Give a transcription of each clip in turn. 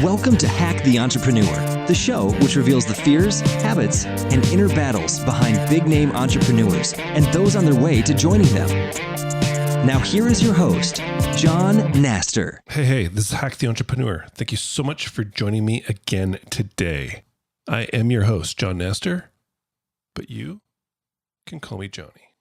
Welcome to Hack the Entrepreneur, the show which reveals the fears, habits, and inner battles behind big-name entrepreneurs and those on their way to joining them. Now here is your host, John Naster. Hey, this is Hack the Entrepreneur. Thank you so much for joining me again today. I am your host, John Naster, but you can call me Johnny.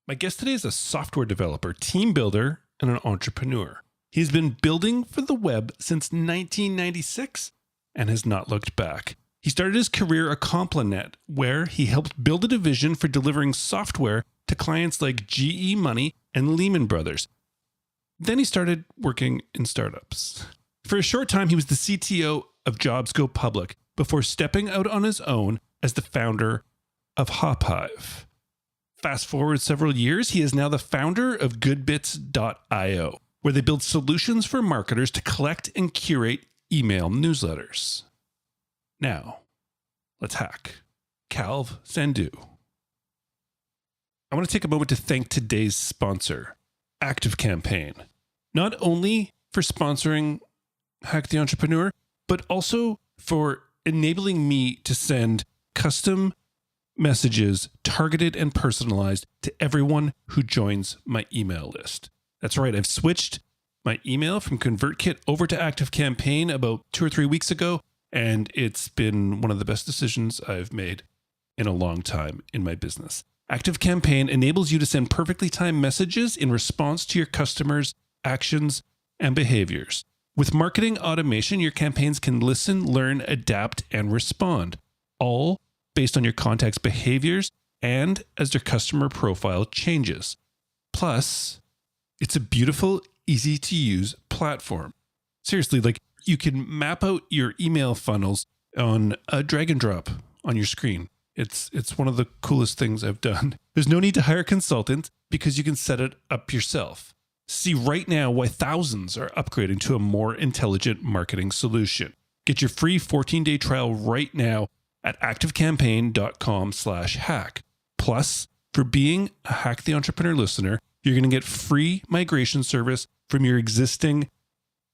My guest today is a software developer, team builder, and an entrepreneur. He's been building for the web since 1996 and has not looked back. He started his career at Complinet, where he helped build a division for delivering software to clients like GE Money and Lehman Brothers. Then he started working in startups. For a short time, he was the CTO of Jobs Go Public before stepping out on his own as the founder of HopHive. Fast forward several years, he is now the founder of goodbits.io, where they build solutions for marketers to collect and curate email newsletters. Now, let's hack Kalvir Sandhu. I want to take a moment to thank today's sponsor, ActiveCampaign, not only for sponsoring Hack the Entrepreneur, but also for enabling me to send custom messages targeted and personalized to everyone who joins my email list. That's right, I've switched my email from ConvertKit over to ActiveCampaign about 2 or 3 weeks ago, and it's been one of the best decisions I've made in a long time in my business. ActiveCampaign enables you to send perfectly timed messages in response to your customers' actions and behaviors. With marketing automation, your campaigns can listen, learn, adapt, and respond, all based on your contact's behaviors and as their customer profile changes. Plus, it's a beautiful, easy-to-use platform. Seriously, like you can map out your email funnels on a drag and drop on your screen. It's one of the coolest things I've done. There's no need to hire a consultant because you can set it up yourself. See right now why thousands are upgrading to a more intelligent marketing solution. Get your free 14-day trial right now at activecampaign.com/hack. Plus, for being a Hack the Entrepreneur listener, you're going to get free migration service from your existing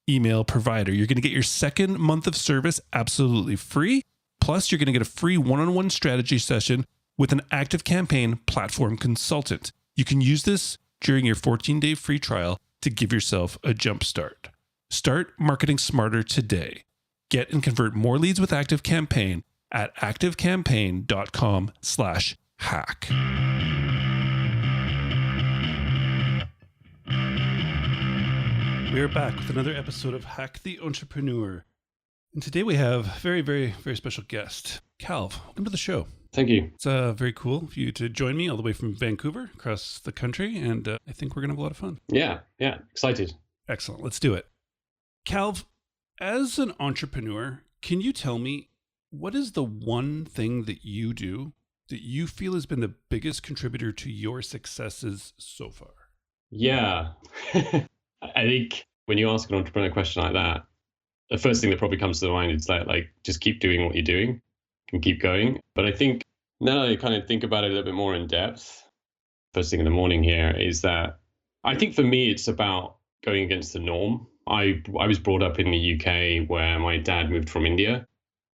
email provider. You're going to get your second month of service absolutely free. Plus, you're going to get a free one-on-one strategy session with an ActiveCampaign platform consultant. You can use this during your 14-day free trial to give yourself a jump start. Start marketing smarter today. Get and convert more leads with ActiveCampaign at activecampaign.com/hack. We are back with another episode of Hack the Entrepreneur. And today we have a very, very, very special guest. Kalv, welcome to the show. Thank you. It's very cool for you to join me all the way from Vancouver across the country. And I think we're going to have a lot of fun. Yeah, excited. Excellent. Let's do it. Kalv, as an entrepreneur, can you tell me what is the one thing that you do that you feel has been the biggest contributor to your successes so far? Yeah. I think when you ask an entrepreneur question like that, the first thing that probably comes to the mind is like just keep doing what you're doing and keep going. But I think now that I kind of think about it a little bit more in depth, first thing in the morning here is that I think for me, it's about going against the norm. I was brought up in the UK where my dad moved from India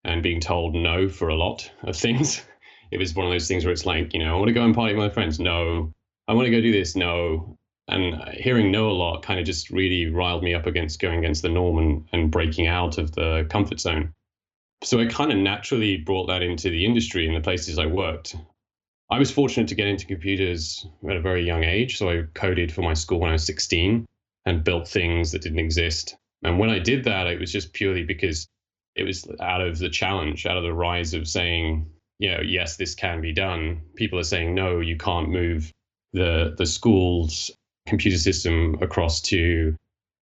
and being told no for a lot of things. It was one of those things where it's like, I want to go and party with my friends. No. I want to go do this. No. And hearing no a lot kind of just really riled me up against going against the norm and breaking out of the comfort zone. So I kind of naturally brought that into the industry and the places I worked. I was fortunate to get into computers at a very young age. So I coded for my school when I was 16 and built things that didn't exist. And when I did that, it was just purely because it was out of the challenge, out of the rise of saying, yes, this can be done. People are saying, no, you can't move the school's computer system across to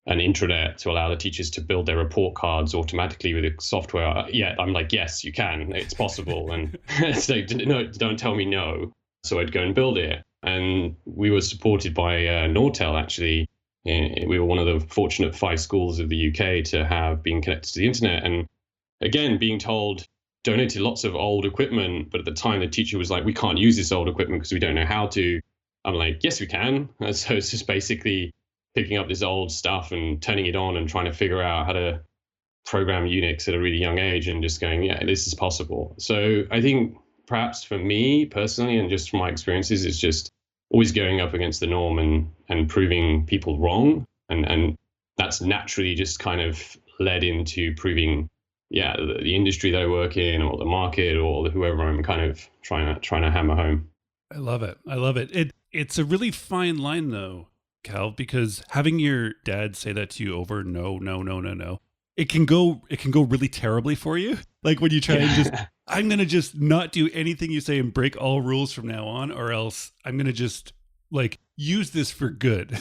an intranet to allow the teachers to build their report cards automatically with the software. Yeah, I'm like, yes, you can. It's possible. And it's like, no, don't tell me no. So I'd go and build it. And we were supported by Nortel, actually. We were one of the fortunate 5 schools of the UK to have been connected to the internet. And again, being told, donated lots of old equipment, but at the time the teacher was like, we can't use this old equipment because we don't know how to. I'm like, yes, we can. And so it's just basically picking up this old stuff and turning it on and trying to figure out how to program Unix at a really young age and just going, yeah, this is possible. So I think perhaps for me personally, and just from my experiences, it's just always going up against the norm and proving people wrong. And that's naturally just kind of led into proving, yeah, the industry that I work in or the market or whoever I'm kind of trying to hammer home. I love it. I love it. It's a really fine line though, Cal, because having your dad say that to you over, no, it can go really terribly for you. Like when you try and just, I'm going to just not do anything you say and break all rules from now on, or else I'm going to just like use this for good.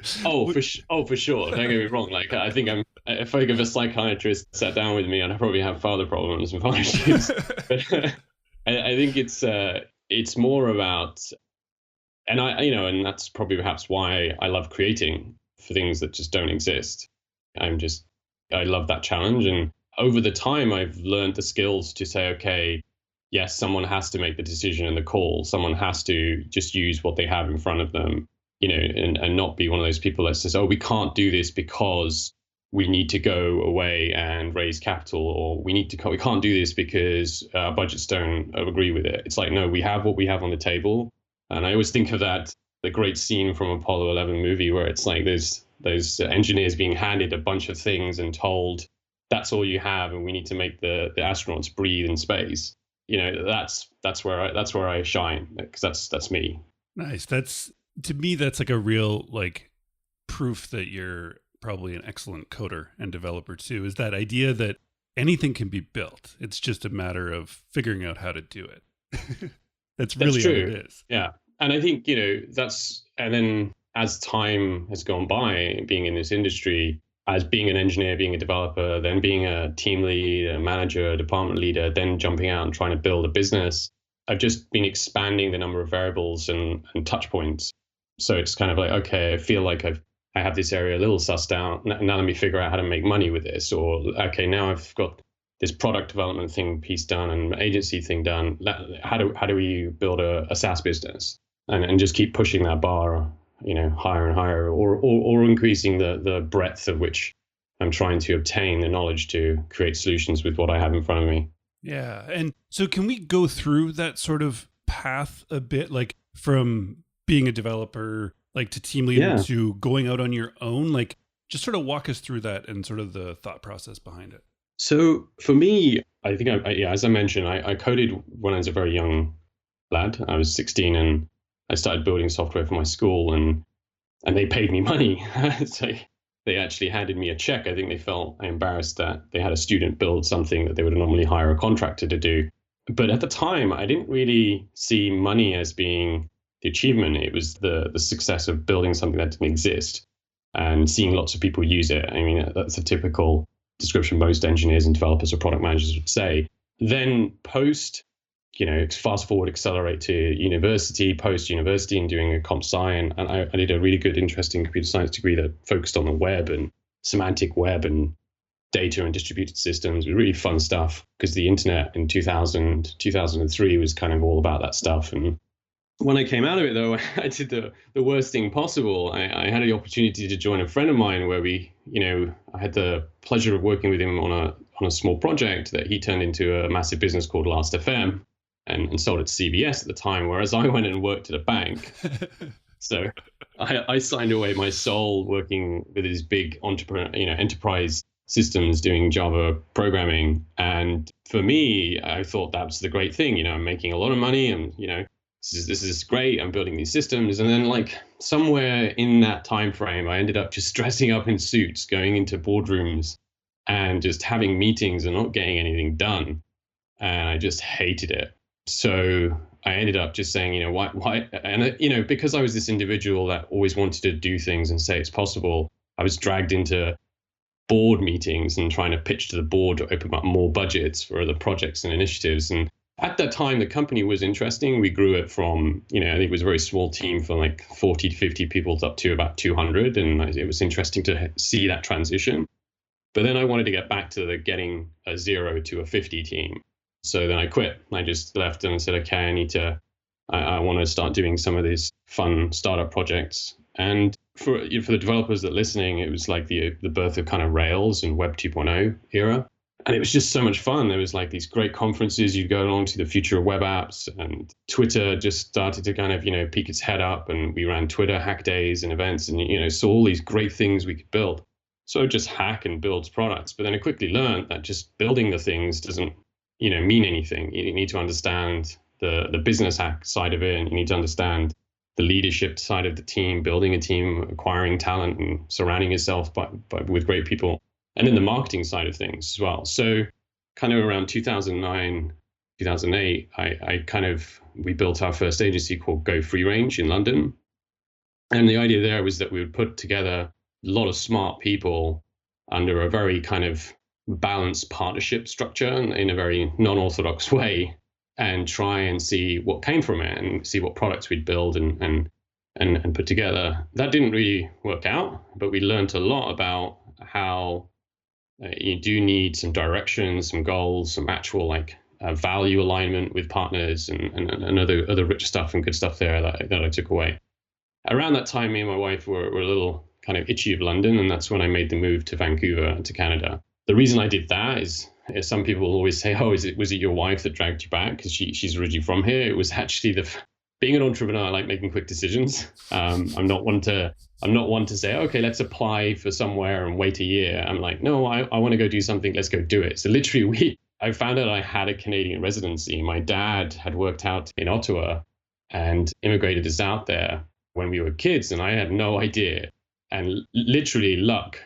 For sure. Don't get me wrong. Like I think if a psychiatrist sat down with me, I'd probably have father problems and father issues. But I think it's more about, and and that's probably perhaps why I love creating for things that just don't exist. I love that challenge. And over the time, I've learned the skills to say, okay, yes, someone has to make the decision and the call. Someone has to just use what they have in front of them, and not be one of those people that says, oh, we can't do this because we need to go away and raise capital, or we can't do this because our budgets don't agree with it. It's like, no, we have what we have on the table. And I always think of the great scene from Apollo 11 movie where it's like there's those engineers being handed a bunch of things and told that's all you have, and we need to make the astronauts breathe in space. That's where I shine, because that's me. Nice. To me, that's like a real like proof that you're probably an excellent coder and developer too, is that idea that anything can be built. It's just a matter of figuring out how to do it. That's really true. what it is. Yeah. And I think, and then as time has gone by, being in this industry, as being an engineer, being a developer, then being a team lead, a manager, a department leader, then jumping out and trying to build a business, I've just been expanding the number of variables and touch points. So it's kind of like, okay, I feel like I have this area a little sussed out. Now let me figure out how to make money with this. Or, okay, now I've got this product development piece done and agency thing done. How do we build a SaaS business? And just keep pushing that bar, higher and higher, or increasing the breadth of which I'm trying to obtain the knowledge to create solutions with what I have in front of me. Yeah. And so can we go through that sort of path a bit, like from being a developer, like to team leader to going out on your own? Like just sort of walk us through that and sort of the thought process behind it. So for me, I think, as I mentioned, I coded when I was a very young lad. I was 16 and I started building software for my school, and they paid me money. So they actually handed me a check. I think they felt embarrassed that they had a student build something that they would normally hire a contractor to do. But at the time, I didn't really see money as being the achievement. It was the success of building something that didn't exist and seeing lots of people use it. I mean, that's a typical description most engineers and developers or product managers would say. Then fast forward, accelerate to university, post-university, and doing a comp sci. And I did a really good, interesting computer science degree that focused on the web and semantic web and data and distributed systems. Really fun stuff, because the internet in 2003 was kind of all about that stuff. And when I came out of it, though, I did the worst thing possible. I had the opportunity to join a friend of mine where I had the pleasure of working with him on a small project that he turned into a massive business called Last FM. And sold it to CBS at the time, whereas I went and worked at a bank. So I signed away my soul working with these big enterprise systems doing Java programming. And for me, I thought that was the great thing. I'm making a lot of money, and this is great. I'm building these systems. And then like somewhere in that time frame, I ended up just dressing up in suits, going into boardrooms and just having meetings and not getting anything done. And I just hated it. So I ended up just saying, why? And, because I was this individual that always wanted to do things and say it's possible, I was dragged into board meetings and trying to pitch to the board to open up more budgets for other projects and initiatives. And at that time, the company was interesting. We grew it from, I think it was a very small team from like 40 to 50 people up to about 200. And it was interesting to see that transition. But then I wanted to get back to getting a 0 to a 50 team. So then I quit. I just left and said, okay, I want to start doing some of these fun startup projects. And for the developers that are listening, it was like the birth of kind of Rails and Web 2.0 era. And it was just so much fun. There was like these great conferences. You'd go along to the future of web apps, and Twitter just started to kind of, peek its head up. And we ran Twitter hack days and events and, saw all these great things we could build. So just hack and build products. But then I quickly learned that just building the things doesn't, mean anything. You need to understand the business hack side of it, and you need to understand the leadership side of the team, building a team, acquiring talent, and surrounding yourself with great people. And then the marketing side of things as well. So kind of around 2009, 2008, we built our first agency called Go Free Range in London. And the idea there was that we would put together a lot of smart people under a very kind of balanced partnership structure in a very non-orthodox way, and try and see what came from it and see what products we'd build and put together. That didn't really work out, but we learned a lot about how you do need some direction, some goals, some actual value alignment with partners and other rich stuff and good stuff there that I took away. Around that time, me and my wife were a little kind of itchy of London, and that's when I made the move to Vancouver, to Canada. The reason I did that is some people always say, "Oh, was it your wife that dragged you back?" Because she's originally from here. It was actually being an entrepreneur. I like making quick decisions. I'm not one to say, "Okay, let's apply for somewhere and wait a year." I'm like, "No, I want to go do something. Let's go do it." So literally, I found out I had a Canadian residency. My dad had worked out in Ottawa and immigrated us out there when we were kids, and I had no idea. And literally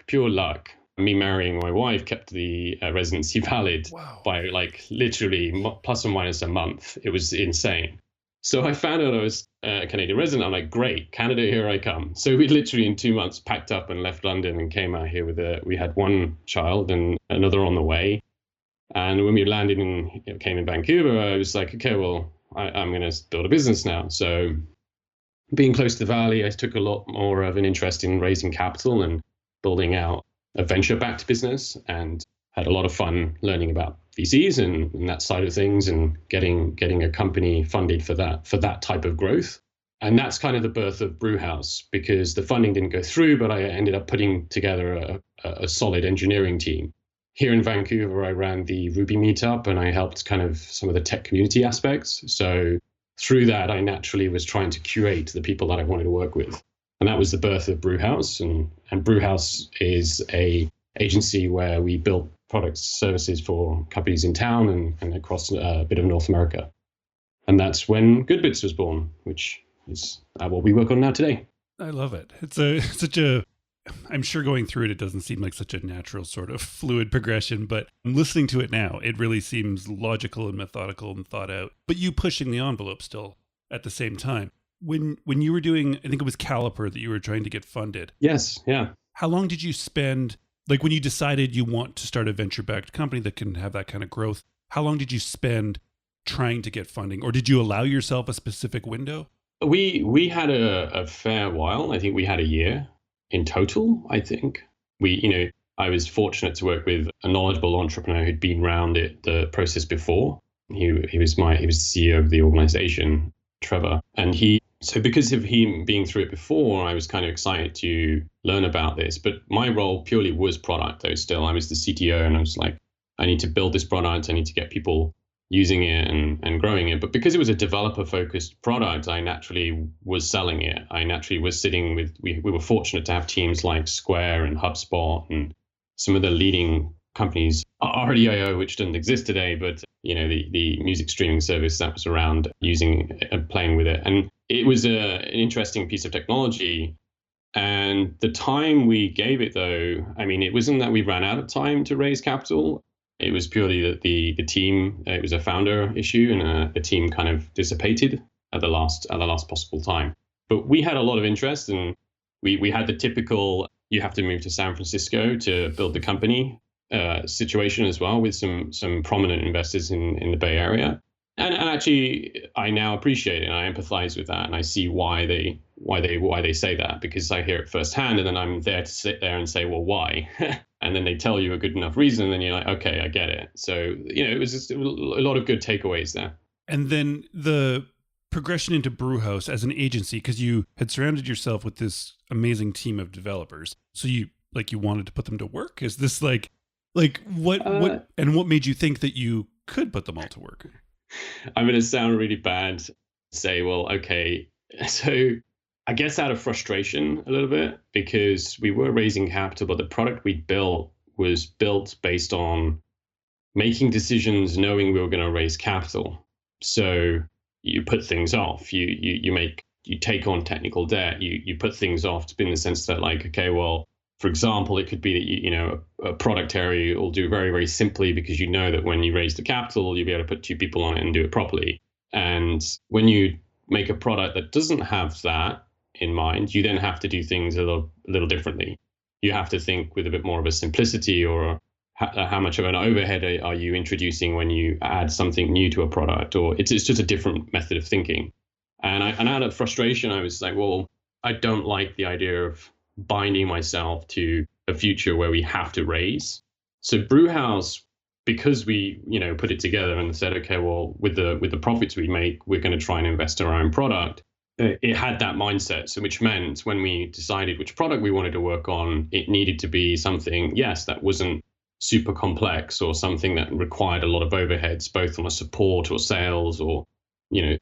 pure luck. Me marrying my wife kept the residency valid by literally plus or minus a month. It was insane. So I found out I was a Canadian resident. I'm like, great, Canada, here I come. So we literally in 2 months packed up and left London and came out here we had one child and another on the way. And when we landed came in Vancouver, I was like, okay, well, I'm going to build a business now. So being close to the Valley, I took a lot more of an interest in raising capital and building out a venture-backed business, and had a lot of fun learning about VCs and that side of things, and getting a company funded for that type of growth. And that's kind of the birth of Brewhouse, because the funding didn't go through, but I ended up putting together a solid engineering team. Here in Vancouver, I ran the Ruby meetup, and I helped kind of some of the tech community aspects. So through that, I naturally was trying to curate the people that I wanted to work with. And that was the birth of Brewhouse. And Brewhouse is a agency where we build products, services for companies in town and across a bit of North America. And that's when GoodBits was born, which is what we work on now today. I love it. It's I'm sure going through it doesn't seem like such a natural sort of fluid progression, but listening to it now, it really seems logical and methodical and thought out, but you pushing the envelope still at the same time. When you were doing, I think it was Caliper that you were trying to get funded. Yes, yeah. How long did you spend, when you decided you want to start a venture-backed company that can have that kind of growth, how long did you spend trying to get funding? Or did you allow yourself a specific window? We had a fair while. I think we had a year in total, I think. I was fortunate to work with a knowledgeable entrepreneur who'd been around the process before. He was the CEO of the organization, Trevor. And so because of him being through it before, I was kind of excited to learn about this. But my role purely was product, though, still. I was the CTO, and I was like, I need to build this product. I need to get people using it and growing it. But because it was a developer-focused product, I naturally was selling it. I naturally was sitting with, we were fortunate to have teams like Square and HubSpot and some of the leading companies, RDIO, which doesn't exist today, but the music streaming service that was around using and playing with it. And it was an interesting piece of technology. And the time we gave it, though, it wasn't that we ran out of time to raise capital. It was purely that the team, it was a founder issue, and the team kind of dissipated at the last possible time. But we had a lot of interest, and we had the typical, you have to move to San Francisco to build the company situation as well, with some prominent investors in the Bay Area. And actually, I now appreciate it, and I empathize with that, and I see why they say that, because I hear it firsthand, and then I'm there to sit there and say, well, why? And then they tell you a good enough reason, and then you're like, okay, I get it. So, it was just a lot of good takeaways there. And then the progression into Brewhouse as an agency, because you had surrounded yourself with this amazing team of developers. So you wanted to put them to work? Is this what made you think that you could put them all to work? I'm going to sound really bad, say, well, okay. So I guess out of frustration a little bit, because we were raising capital, but the product we built was built based on making decisions knowing we were going to raise capital. So you put things off, you take on technical debt, you put things off in the sense that, like, okay, well, for example, it could be that a product area will do very, very simply because you know that when you raise the capital, you'll be able to put 2 people on it and do it properly. And when you make a product that doesn't have that in mind, you then have to do things a little differently. You have to think with a bit more of a simplicity, or how much of an overhead are you introducing when you add something new to a product, or it's just a different method of thinking. And out of frustration, I was like, well, I don't like the idea of binding myself to a future where we have to raise. So Brewhouse, because we put it together and said, okay, well, with the profits we make, we're going to try and invest in our own product. It had that mindset, so which meant when we decided which product we wanted to work on, it needed to be something, yes, that wasn't super complex or something that required a lot of overheads, both on a support or sales or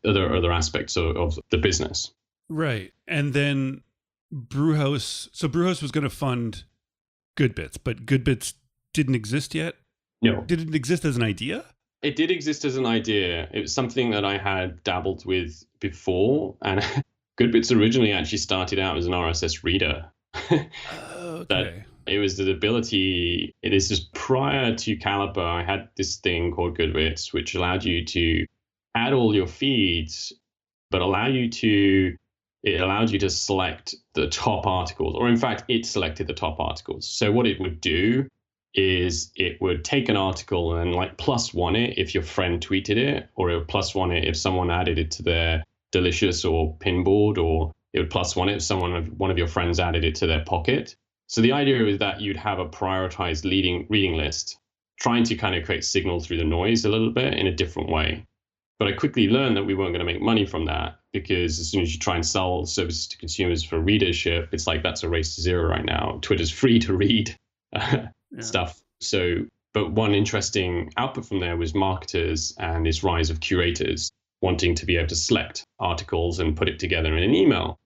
other aspects of the business. Right. And then Brewhouse was going to fund GoodBits, but GoodBits didn't exist yet? No. Did it exist as an idea? It did exist as an idea. It was something that I had dabbled with before, and GoodBits originally actually started out as an RSS reader. Okay. It was the ability, this is prior to Caliper, I had this thing called GoodBits, which allowed you to add all your feeds, but it allowed you to select the top articles, or in fact, it selected the top articles. So what it would do is it would take an article and +1 it if your friend tweeted it, or it would +1 it if someone added it to their Delicious or Pinboard, or it would +1 it if one of your friends added it to their Pocket. So the idea was that you'd have a prioritized reading list, trying to kind of create signal through the noise a little bit in a different way. But I quickly learned that we weren't going to make money from that, because as soon as you try and sell services to consumers for readership, it's like that's a race to zero right now. Twitter's free to read stuff. So, but one interesting output from there was marketers and this rise of curators wanting to be able to select articles and put it together in an email.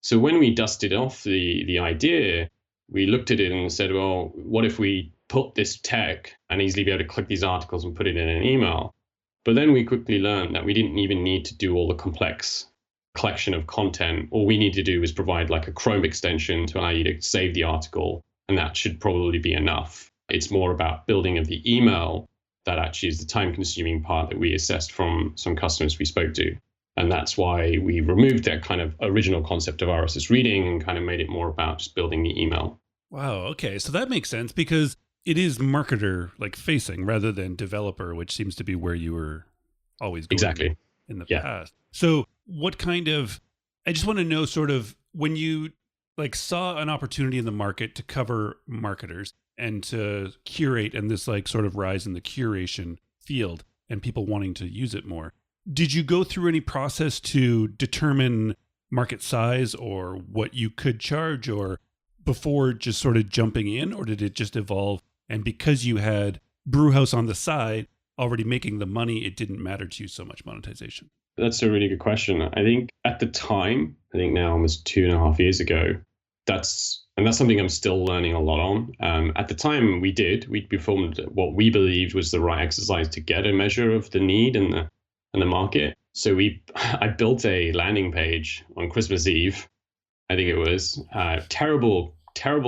So when we dusted off the idea, we looked at it and said, well, what if we put this tech and easily be able to click these articles and put it in an email? But then we quickly learned that we didn't even need to do all the complex collection of content. All we need to do was provide a Chrome extension to allow you to save the article, and that should probably be enough. It's more about building of the email that actually is the time-consuming part that we assessed from some customers we spoke to. And that's why we removed that kind of original concept of RSS reading and kind of made it more about just building the email. Wow. Okay. So that makes sense, because it is marketer facing rather than developer, which seems to be where you were always going exactly in the past. So what kind of, I just want to know sort of when you saw an opportunity in the market to cover marketers and to curate, and this sort of rise in the curation field and people wanting to use it more. Did you go through any process to determine market size or what you could charge, or before just sort of jumping in, or did it just evolve? And because you had Brewhouse on the side already making the money, it didn't matter to you so much monetization? That's a really good question. I think at the time, now almost 2.5 years ago, that's something I'm still learning a lot on. At the time we performed what we believed was the right exercise to get a measure of the need and the market. So I built a landing page on Christmas Eve, I think it was. Terrible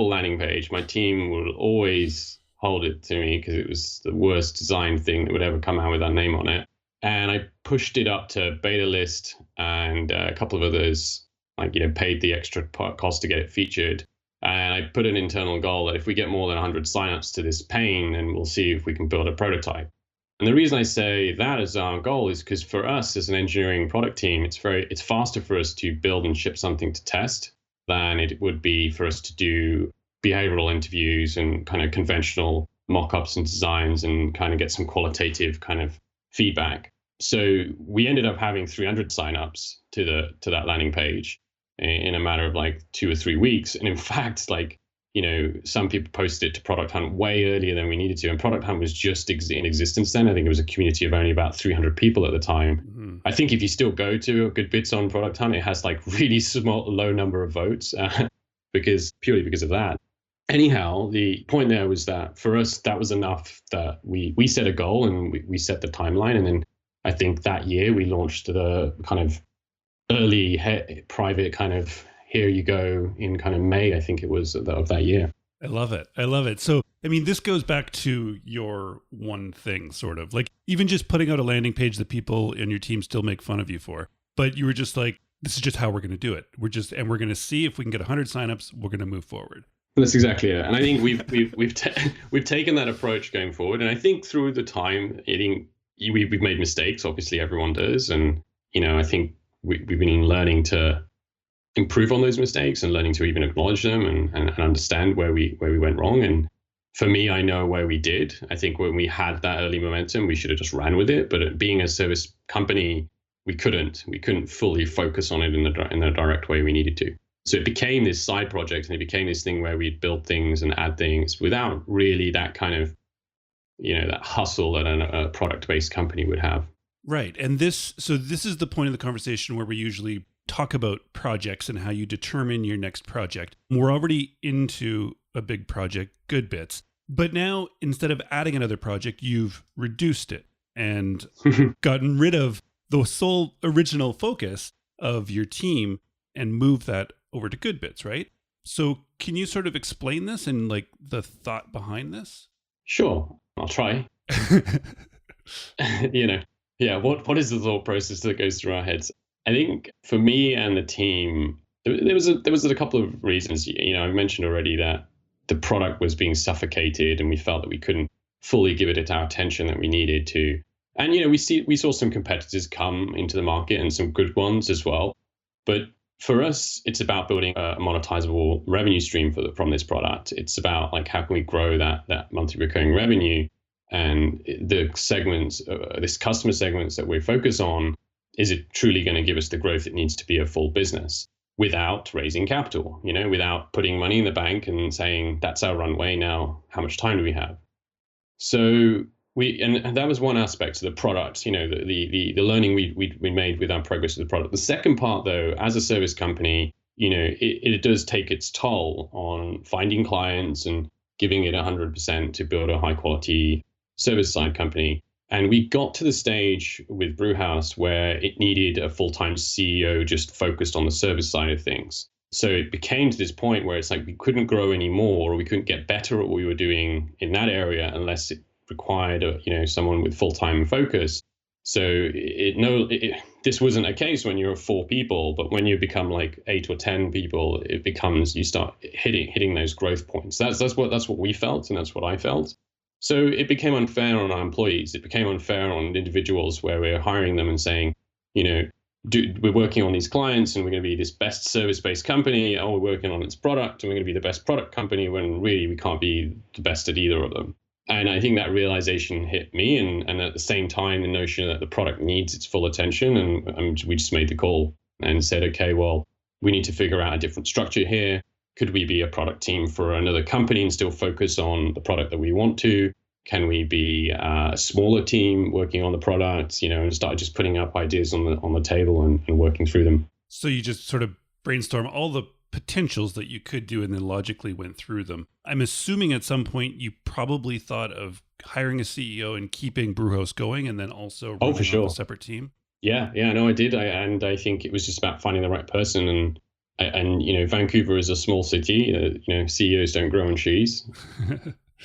landing page. My team will always hold it to me because it was the worst design thing that would ever come out with our name on it. And I pushed it up to beta list, and a couple of others paid the extra cost to get it featured. And I put an internal goal that if we get more than 100 signups to this pane, then we'll see if we can build a prototype. And the reason I say that as our goal is because for us as an engineering product team, it's faster for us to build and ship something to test than it would be for us to do behavioral interviews and kind of conventional mock-ups and designs and kind of get some qualitative kind of feedback. So we ended up having 300 signups to that landing page in a matter of like 2 or 3 weeks. And in fact, like, some people posted it to Product Hunt way earlier than we needed to. And Product Hunt was just in existence then. I think it was a community of only about 300 people at the time. Mm-hmm. I think if you still go to a good bits on Product Hunt, it has like really low number of votes purely because of that. Anyhow, the point there was that for us, that was enough that we set a goal and we set the timeline. And then I think that year we launched the kind of early private kind of here you go in kind of May, I think it was, of that year. I love it. So, I mean, this goes back to your one thing, sort of like even just putting out a landing page that people in your team still make fun of you for. But you were just like, this is just how we're going to do it. We're going to see if we can get 100 signups, we're going to move forward. That's exactly it. And I think we've taken that approach going forward. And I think through the time, we've made mistakes. Obviously, everyone does. And, I think we've been learning to improve on those mistakes and learning to even acknowledge them and understand where we went wrong. And for me, I know where we did. I think when we had that early momentum, we should have just ran with it. But being a service company, we couldn't fully focus on it in the direct way we needed to. So it became this side project, and it became this thing where we'd build things and add things without really that kind of, that hustle that a product-based company would have. Right. And this is the point of the conversation where we usually talk about projects and how you determine your next project. We're already into a big project, Good Bits. But now, instead of adding another project, you've reduced it and gotten rid of the sole original focus of your team and moved that over to Good Bits, right? So can you sort of explain this and like the thought behind this? Sure, I'll try. Yeah, what is the thought process that goes through our heads? I think for me and the team, there was a couple of reasons. I mentioned already that the product was being suffocated and we felt that we couldn't fully give it our attention that we needed to. And, we saw some competitors come into the market and some good ones as well. But for us, it's about building a monetizable revenue stream from this product. It's about like, how can we grow that monthly recurring revenue? And the segments, this customer segments that we focus on, is it truly going to give us the growth it needs to be a full business without raising capital, without putting money in the bank and saying, that's our runway now, how much time do we have? So and that was one aspect of the product, the learning we made with our progress of the product. The second part, though, as a service company, it does take its toll on finding clients and giving it 100% to build a high quality service side company. And we got to the stage with Brewhouse where it needed a full-time CEO just focused on the service side of things. So it became to this point where it's like we couldn't grow anymore, or we couldn't get better at what we were doing in that area unless it required someone with full-time focus. So this wasn't a case when you're 4 people, but when you become like 8 or 10 people, you start hitting those growth points. That's what we felt, and that's what I felt. So it became unfair on our employees. It became unfair on individuals where we're hiring them and saying, we're working on these clients and we're going to be this best service-based company. Oh, we're working on its product and we're going to be the best product company, when really we can't be the best at either of them. And I think that realization hit me, and at the same time, the notion that the product needs its full attention. And we just made the call and said, okay, well, we need to figure out a different structure here. Could we be a product team for another company and still focus on the product that we want to? Can we be a smaller team working on the product, and start just putting up ideas on the table and working through them? So you just sort of brainstorm all the potentials that you could do and then logically went through them. I'm assuming at some point you probably thought of hiring a CEO and keeping Brewhouse going, and then also running for sure. a separate team. Yeah, no, I did. And I think it was just about finding the right person. And Vancouver is a small city. CEOs don't grow on trees.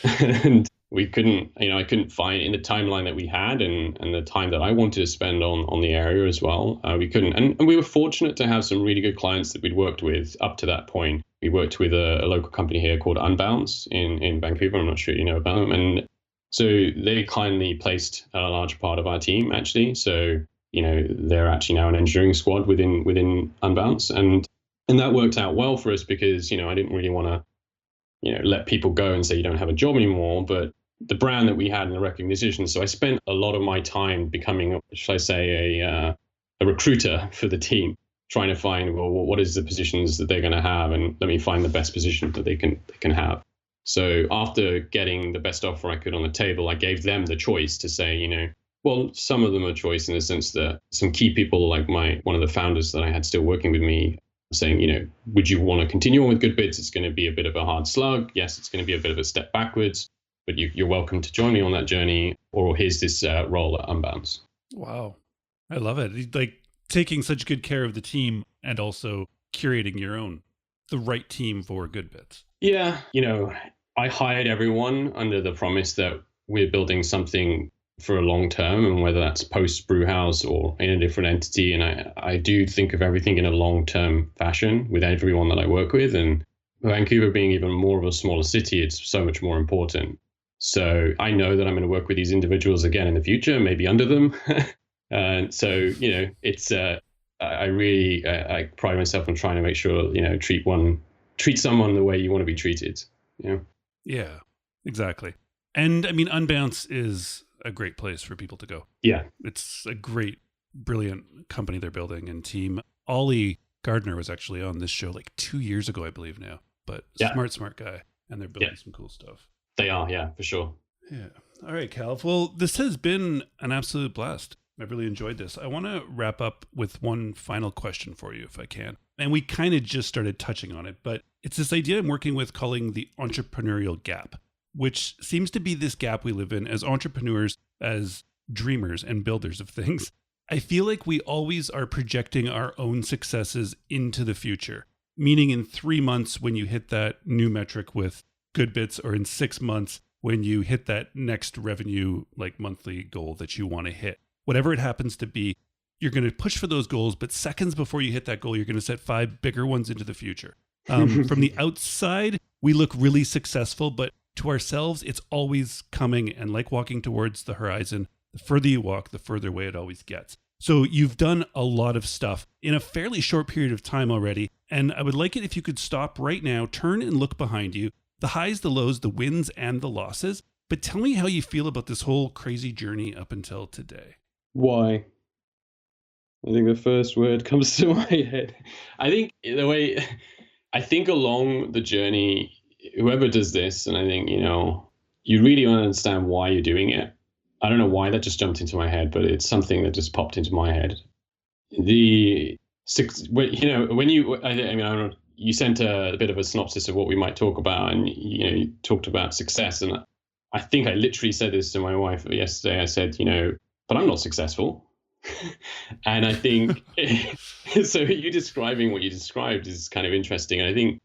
And we couldn't, I couldn't find in the timeline that we had and the time that I wanted to spend on the area as well. We couldn't. And we were fortunate to have some really good clients that we'd worked with up to that point. We worked with a local company here called Unbounce in Vancouver. I'm not sure you know about them. And so they kindly placed a large part of our team, actually. So, they're actually now an engineering squad within Unbounce. And that worked out well for us because, I didn't really want to let people go and say you don't have a job anymore, but the brand that we had and the recognition. So I spent a lot of my time becoming, should I say, a recruiter for the team, trying to find, well, what is the positions that they're going to have, and let me find the best position that they can have. So after getting the best offer I could on the table, I gave them the choice to say, well, some of them a choice in the sense that some key people like one of the founders that I had still working with me saying, would you want to continue on with GoodBits? It's going to be a bit of a hard slug. Yes, it's going to be a bit of a step backwards, but you're welcome to join me on that journey, or here's this role at Unbounce. Wow. I love it. Like taking such good care of the team and also curating the right team for GoodBits. Yeah. I hired everyone under the promise that we're building something for a long term, and whether that's post Brewhouse or in a different entity. And I do think of everything in a long-term fashion with everyone that I work with. And Vancouver being even more of a smaller city, it's so much more important. So I know that I'm going to work with these individuals again in the future, maybe under them. And so, it's I pride myself on trying to make sure, treat someone the way you want to be treated. Yeah, exactly. And I mean, Unbounce is a great place for people to go. Yeah. It's a great, brilliant company they're building and team. Ollie Gardner was actually on this show like 2 years ago, I believe now, but smart guy. And they're building some cool stuff. They are, yeah, for sure. Yeah. All right, Cal. Well, this has been an absolute blast. I really enjoyed this. I want to wrap up with one final question for you, if I can. And we kind of just started touching on it, but it's this idea I'm working with calling the entrepreneurial gap, which seems to be this gap we live in as entrepreneurs, as dreamers and builders of things. I feel like we always are projecting our own successes into the future, meaning in 3 months when you hit that new metric with GoodBits, or in 6 months when you hit that next revenue, like monthly goal that you want to hit. Whatever it happens to be, you're going to push for those goals, but seconds before you hit that goal, you're going to set 5 bigger ones into the future. From the outside, we look really successful, but to ourselves, it's always coming. And like walking towards the horizon, the further you walk, the further away it always gets. So you've done a lot of stuff in a fairly short period of time already. And I would like it if you could stop right now, turn and look behind you, the highs, the lows, the wins, and the losses. But tell me how you feel about this whole crazy journey up until today. Why? I think the first word comes to my head. I think along the journey, whoever does this, and I think, you really want to understand why you're doing it. I don't know why that just jumped into my head, but it's something that just popped into my head. You sent a bit of a synopsis of what we might talk about, and, you talked about success. And I think I literally said this to my wife yesterday. I said, but I'm not successful. And I think, so you describing what you described is kind of interesting. And I think,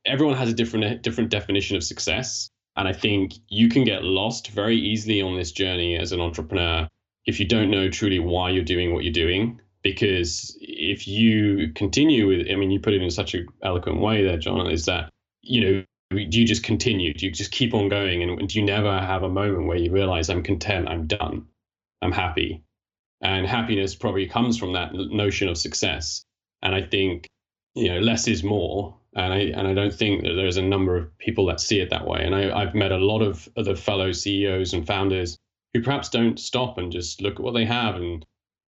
everyone has a different definition of success. And I think you can get lost very easily on this journey as an entrepreneur if you don't know truly why you're doing what you're doing. Because if you continue with, you put it in such an eloquent way there, John, is that, do you just continue? Do you just keep on going? And do you never have a moment where you realize I'm content, I'm done, I'm happy? And happiness probably comes from that notion of success. And I think, less is more. And I don't think that there's a number of people that see it that way. And I've met a lot of other fellow CEOs and founders who perhaps don't stop and just look at what they have and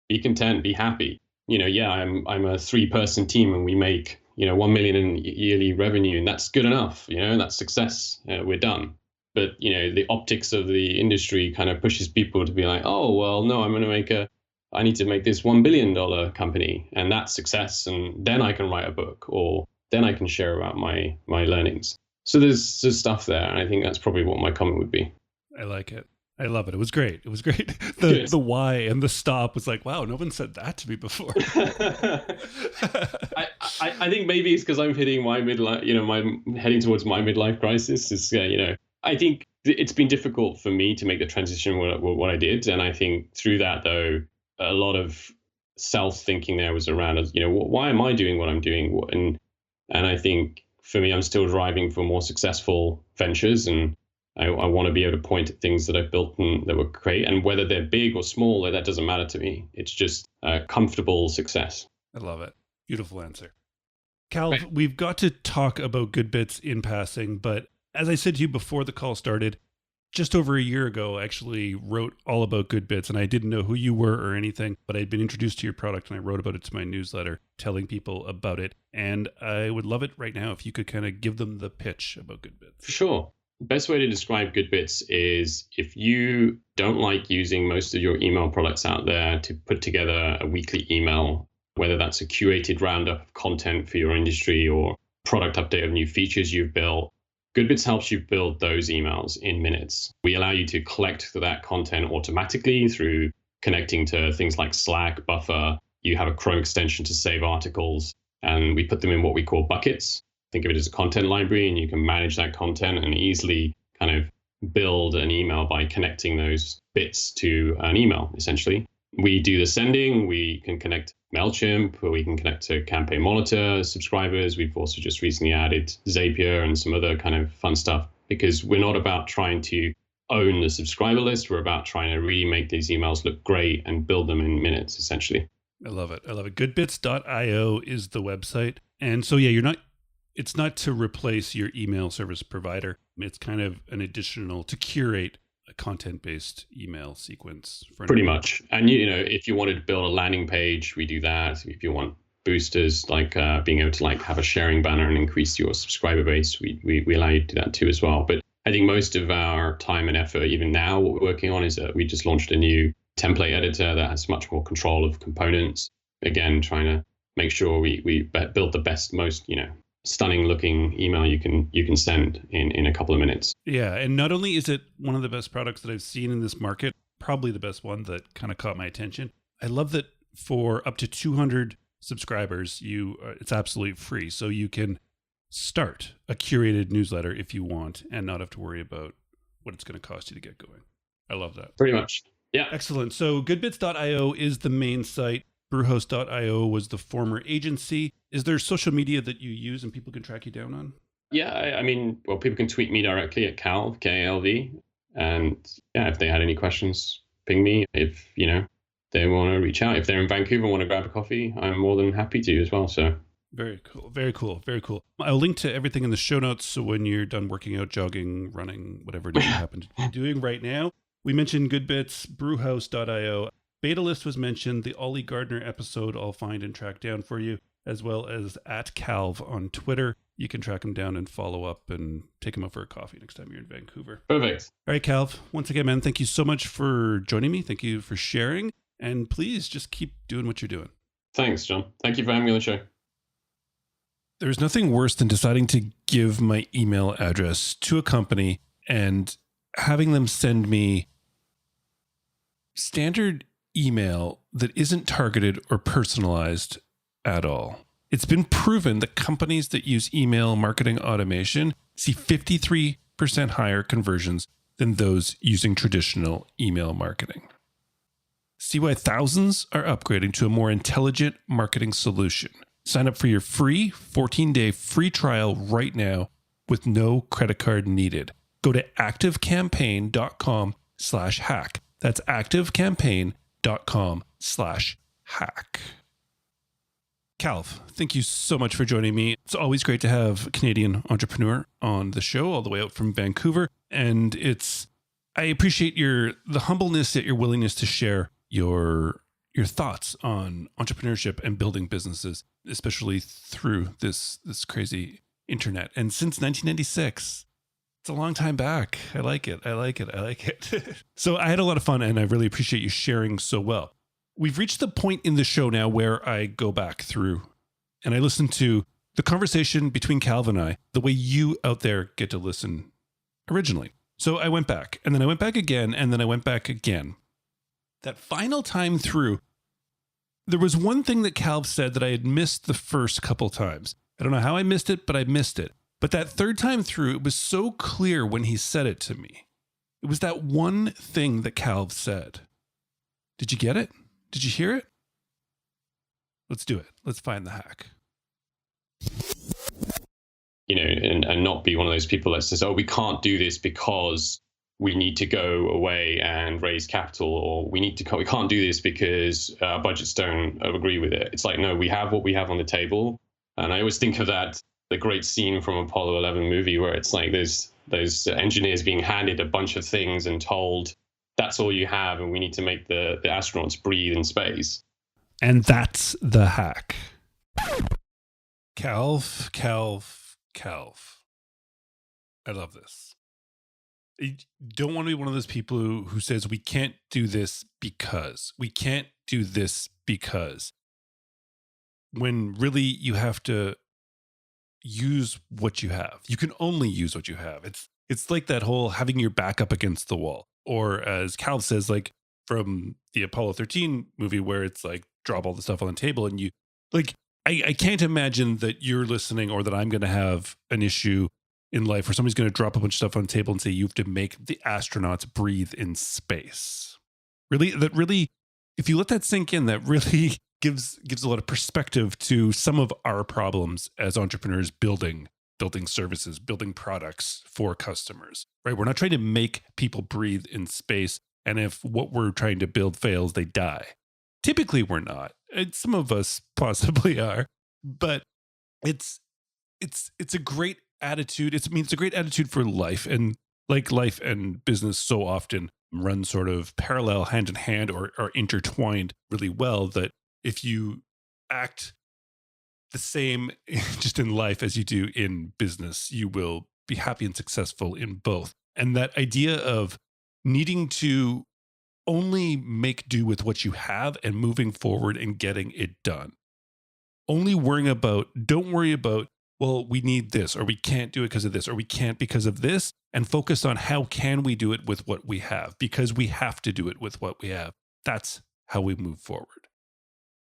be content, be happy. I'm a 3-person team and we make, 1 million in yearly revenue, and that's good enough. That's success. We're done. But, the optics of the industry kind of pushes people to be like, oh, well, no, I need to make this $1 billion company, and that's success. And then I can write a book, or then I can share about my learnings. So there's stuff there. And I think that's probably what my comment would be. I like it. I love it. It was great. The why and the stop was like, wow, no one said that to me before. I think maybe it's because I'm hitting my midlife, I'm heading towards my midlife crisis. I think it's been difficult for me to make the transition what I did. And I think through that, though, a lot of self-thinking there was around, why am I doing what I'm doing? And I think for me, I'm still driving for more successful ventures. And I want to be able to point at things that I've built and that were great. And whether they're big or small, that doesn't matter to me. It's just a comfortable success. I love it. Beautiful answer. Cal, Right. we've got to talk about Good Bits in passing, but as I said to you before the call started, just over a year ago, I actually wrote all about Good Bits, and I didn't know who you were or anything, but I'd been introduced to your product and I wrote about it to my newsletter, telling people about it. And I would love it right now if you could kind of give them the pitch about Good Bits. For sure. Best way to describe Good Bits is if you don't like using most of your email products out there to put together a weekly email, whether that's a curated roundup of content for your industry or product update of new features you've built, Good Bits helps you build those emails in minutes. We allow you to collect that content automatically through connecting to things like Slack, Buffer. You have a Chrome extension to save articles, and we put them in what we call buckets. Think of it as a content library, and you can manage that content and easily kind of build an email by connecting those bits to an email, essentially. We do the sending. We can connect MailChimp, or we can connect to Campaign Monitor subscribers. We've also just recently added Zapier and some other kind of fun stuff, because we're not about trying to own the subscriber list. We're about trying to really make these emails look great and build them in minutes, essentially. I love it. I love it. Goodbits.io is the website. And so, it's not to replace your email service provider. It's kind of an additional to curate a content-based email sequence. Pretty much. And, if you wanted to build a landing page, we do that. If you want boosters, like being able to have a sharing banner and increase your subscriber base, we allow you to do that too as well. But I think most of our time and effort, even now, what we're working on is that we just launched a new template editor that has much more control of components. Again, trying to make sure we build the best, most, stunning looking email you can send in a couple of minutes. Yeah. And not only is it one of the best products that I've seen in this market, probably the best one that kind of caught my attention. I love that for up to 200 subscribers, it's absolutely free. So you can start a curated newsletter if you want and not have to worry about what it's going to cost you to get going. I love that. Pretty much. Yeah. Excellent. So goodbits.io is the main site. Brewhost.io was the former agency. Is there social media that you use and people can track you down on? Yeah, people can tweet me directly at Cal, K-A-L-V. And if they had any questions, ping me. If, they want to reach out. If they're in Vancouver and want to grab a coffee, I'm more than happy to as well. So very cool. Very cool. Very cool. I'll link to everything in the show notes. So when you're done working out, jogging, running, whatever it is you happen to be doing right now, we mentioned Good Bits, brewhouse.io. Beta List was mentioned, the Ollie Gardner episode I'll find and track down for you, as well as at Calv on Twitter. You can track him down and follow up and take him out for a coffee next time you're in Vancouver. Perfect. All right, Calv, once again, man, thank you so much for joining me. Thank you for sharing. And please just keep doing what you're doing. Thanks, John. Thank you for having me on the show. There's nothing worse than deciding to give my email address to a company and having them send me standard email that isn't targeted or personalized at all. It's been proven that companies that use email marketing automation see 53% higher conversions than those using traditional email marketing. See why thousands are upgrading to a more intelligent marketing solution. Sign up for your free 14-day free trial right now with no credit card needed. Go to activecampaign.com/hack. That's activecampaign.com/hack. Calv, thank you so much for joining me. It's always great to have a Canadian entrepreneur on the show all the way out from Vancouver. And I appreciate the humbleness, yet your willingness to share your thoughts on entrepreneurship and building businesses, especially through this crazy internet. And since 1996, it's a long time back. I like it. So I had a lot of fun and I really appreciate you sharing so well. We've reached the point in the show now where I go back through and I listen to the conversation between Calv and I, the way you out there get to listen originally. So I went back and then I went back again and then I went back again. That final time through, there was one thing that Calv said that I had missed the first couple times. I don't know how I missed it, but I missed it. But that third time through, it was so clear when he said it to me. It was that one thing that Calv said. Did you get it? Did you hear it? Let's do it. Let's find the hack. And not be one of those people that says, oh, we can't do this because we need to go away and raise capital, or we can't do this because our budgets don't agree with it. It's like, no, we have what we have on the table. And I always think of the great scene from Apollo 11 movie where it's like those engineers being handed a bunch of things and told, that's all you have, and we need to make the astronauts breathe in space. And that's the hack. Calv. I love this. You don't want to be one of those people who says, we can't do this because. We can't do this because. When really you have to use what you have. You can only use what you have. It's like that whole having your back up against the wall. Or as Cal says, like from the Apollo 13 movie where it's like drop all the stuff on the table and you like, I can't imagine that you're listening or that I'm going to have an issue in life where somebody's going to drop a bunch of stuff on the table and say, you have to make the astronauts breathe in space. Really, if you let that sink in, that really gives a lot of perspective to some of our problems as entrepreneurs building services, building products for customers, right? We're not trying to make people breathe in space. And if what we're trying to build fails, they die. Typically we're not. And some of us possibly are, but it's a great attitude. It's a great attitude for life. And like life and business so often run sort of parallel, hand in hand, or are intertwined really well, that if you act the same just in life as you do in business, you will be happy and successful in both. And that idea of needing to only make do with what you have and moving forward and getting it done. Don't worry about, well, we need this, or we can't do it because of this, or we can't because of this, and focus on how can we do it with what we have, because we have to do it with what we have. That's how we move forward.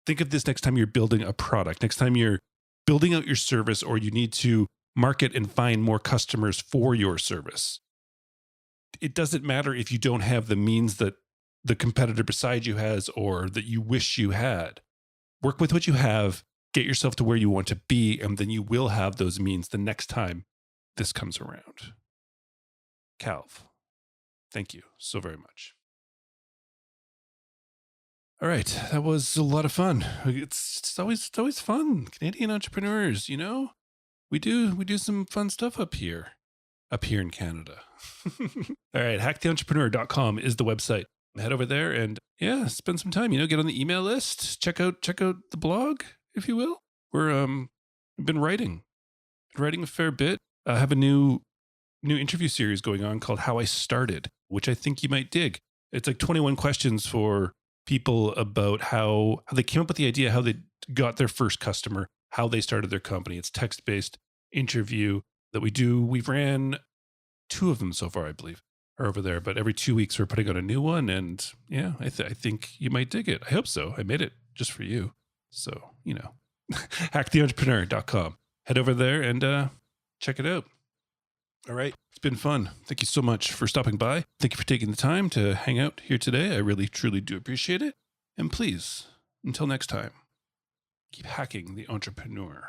Think of this next time you're building a product, next time you're building out your service, or you need to market and find more customers for your service. It doesn't matter if you don't have the means that the competitor beside you has or that you wish you had. Work with what you have, get yourself to where you want to be, and then you will have those means the next time this comes around. Calv, thank you so very much. All right, that was a lot of fun. It's always fun. Canadian entrepreneurs, we do some fun stuff up here in Canada. All right, hacktheentrepreneur.com is the website. Head over there and spend some time, get on the email list, check out the blog, if you will. I've been writing a fair bit. I have a new interview series going on called How I Started, which I think you might dig. It's like 21 questions for people about how they came up with the idea, how they got their first customer, how they started their company. It's text-based interview that we do. We've ran 2 of them so far, I believe, are over there. But every 2 weeks we're putting out a new one. And I think you might dig it. I hope so. I made it just for you. So, hacktheentrepreneur.com. Head over there and check it out. All right. It's been fun. Thank you so much for stopping by. Thank you for taking the time to hang out here today. I really, truly do appreciate it. And please, until next time, keep hacking the entrepreneur.